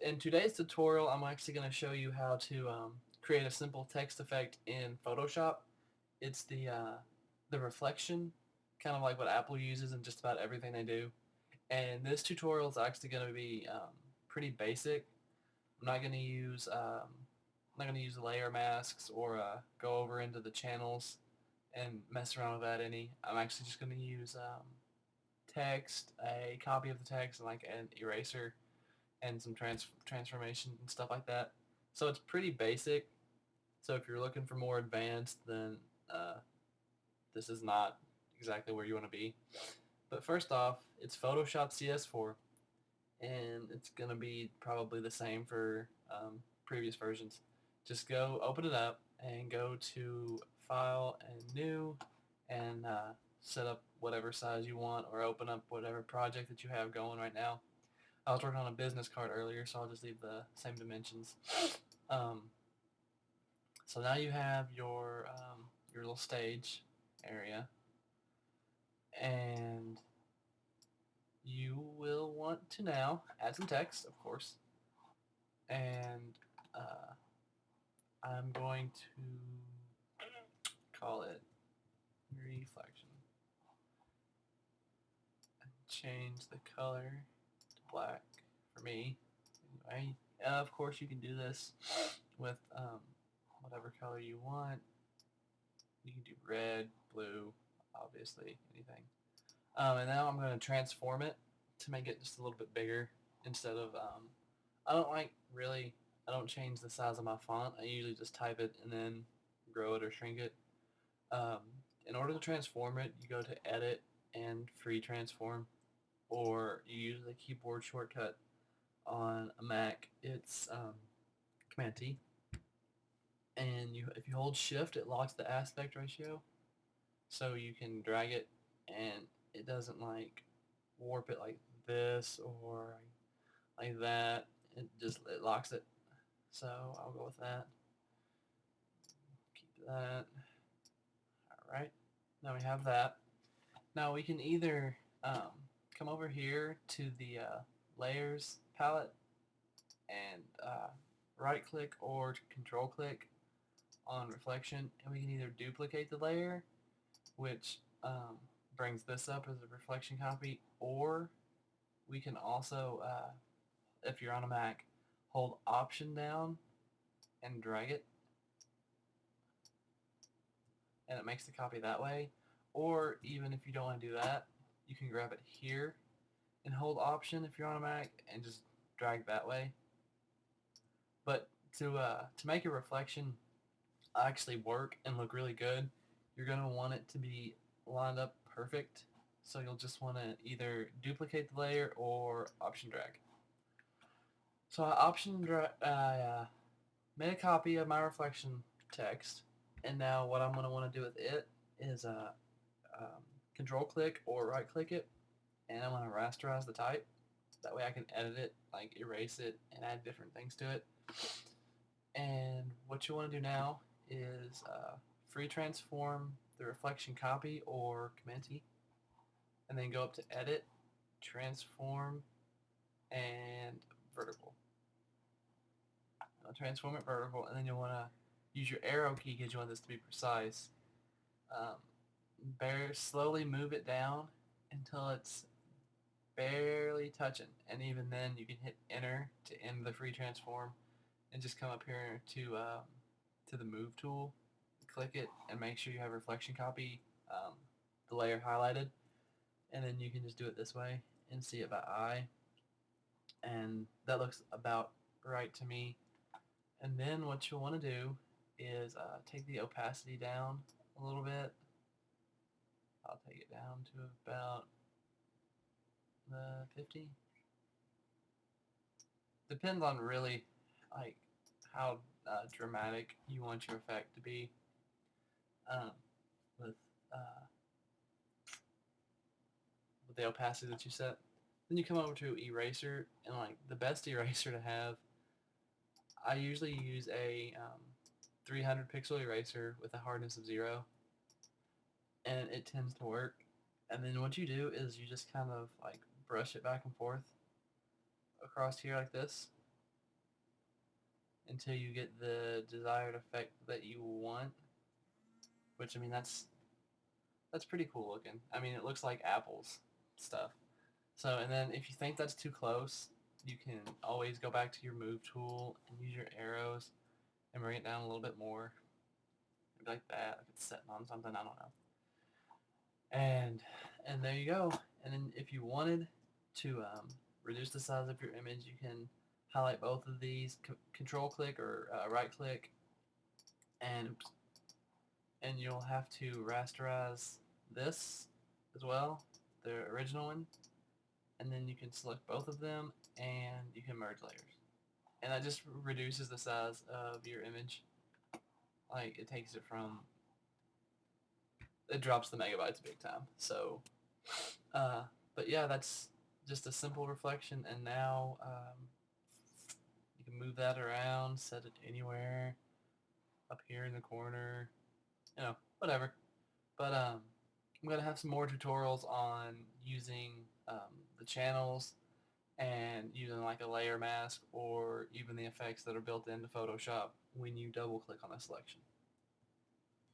In today's tutorial, I'm actually going to show you how to create a simple text effect in Photoshop. It's the reflection, kind of like what Apple uses in just about everything they do. And this tutorial is actually going to be pretty basic. I'm not going to use layer masks or go over into the channels and mess around with that any. I'm actually just going to use text, a copy of the text, and like an eraser and some transformation and stuff like that. So it's pretty basic. So if you're looking for more advanced, then uh, this is not exactly where you want to be. But first off, it's Photoshop CS4, and it's going to be probably the same for previous versions. Just go open it up and go to File and New and set up whatever size you want or open up whatever project that you have going right now. I was working on a business card earlier, so I'll just leave the same dimensions. Um, so now you have your little stage area, and you will want to now add some text, of course, and uh, I'm going to call it reflection. Change the color to black for me. Anyway, of course you can do this with whatever color you want. You can do red, blue, obviously, anything. And now I'm going to transform it to make it just a little bit bigger instead of, I don't like really, I don't change the size of my font. I usually just type it and then grow it or shrink it. Um, in order to transform it, you go to Edit and Free Transform, or you use the keyboard shortcut on a Mac. It's Command T, and if you hold Shift, it locks the aspect ratio, so you can drag it and it doesn't like warp it like this or like that. It locks it. So I'll go with that. Keep that. Alright. Now we have that. Now we can either come over here to the layers palette and right click or control click on reflection, and we can either duplicate the layer, which brings this up as a reflection copy, or we can also, if you're on a Mac, hold Option down and drag it, and it makes the copy that way. Or even if you don't want to do that, you can grab it here and hold Option if you're on a Mac and just drag that way. But to make a reflection actually work and look really good, you're going to want it to be lined up perfect. So you'll just want to either duplicate the layer or option drag. So I made a copy of my reflection text, and now what I'm going to want to do with it is control click or right click it, and I'm going to rasterize the type. That way I can edit it, like erase it, and add different things to it. And what you want to do now is free transform the reflection copy or Command T, and then go up to Edit, Transform, and Vertical. Now transform it vertical, and then you'll want to use your arrow key because you want this to be precise. Slowly move it down until it's barely touching, and even then you can hit Enter to end the free transform, and just come up here to the Move tool, click it, and make sure you have reflection copy, the layer highlighted, and then you can just do it this way and see it by eye, and that looks about right to me. And then what you'll want to do is take the opacity down a little bit. I'll take it down to about 50. Depends on really like how dramatic you want your effect to be. Um, with uh, with the opacity that you set. Then you come over to eraser, and like the best eraser to have, I usually use a 300 pixel eraser with a hardness of 0, and it tends to work. And then what you do is you just kind of like brush it back and forth across here like this, until you get the desired effect that you want, which, I mean, that's pretty cool looking. I mean, it looks like apples stuff. So, and then if you think that's too close, you can always go back to your move tool and use your arrows and bring it down a little bit more. Maybe like that, like it's sitting on something, I don't know. And there you go. And then if you wanted to reduce the size of your image, you can highlight both of these, control click or right click, and you'll have to rasterize this as well, the original one, and then you can select both of them and you can merge layers. And that just reduces the size of your image. Like, it takes it from, it drops the megabytes big time. So, but yeah, that's just a simple reflection, and now you can move that around, set it anywhere, up here in the corner, whatever. But I'm going to have some more tutorials on using the channels and using like a layer mask or even the effects that are built into Photoshop when you double click on a selection.